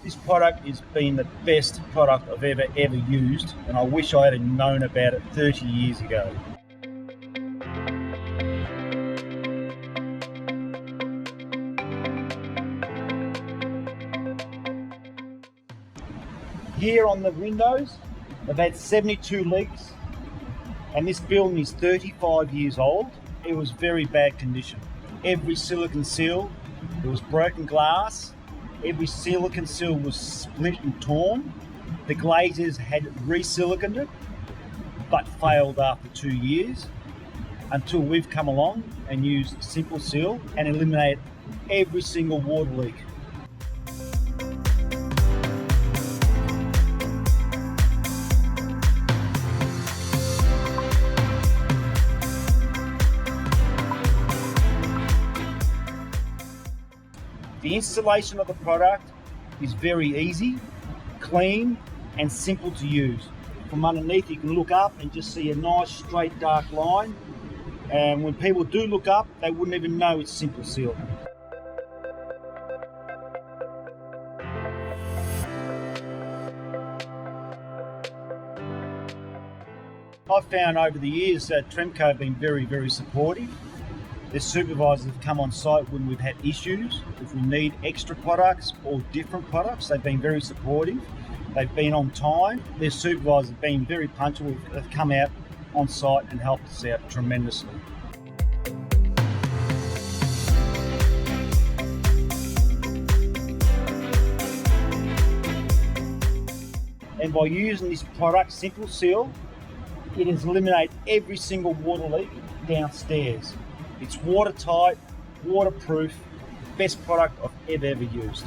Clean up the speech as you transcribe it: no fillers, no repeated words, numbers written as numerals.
This product has been the best product I've ever used, and I wish I had known about it 30 years ago. Here on the windows, they've had 72 leaks, and this building is 35 years old. It was very bad condition. Every silicon seal, there was broken glass. Every silicon seal was split and torn. The glazers had re-siliconed it, but failed after 2 years, until we've come along and used simple seal and eliminated every single water leak. The installation of the product is very easy, clean, and simple to use. From underneath, you can look up and just see a nice straight dark line. And when people do look up, they wouldn't even know it's simple seal. I've found over the years that Tremco have been very, very supportive. Their supervisors have come on site when we've had issues. If we need extra products or different products, they've been very supportive. They've been on time. Their supervisors have been very punctual. They've come out on site and helped us out tremendously. And by using this product, Simple Seal, it has eliminated every single water leak downstairs. It's watertight, waterproof, best product I've ever used.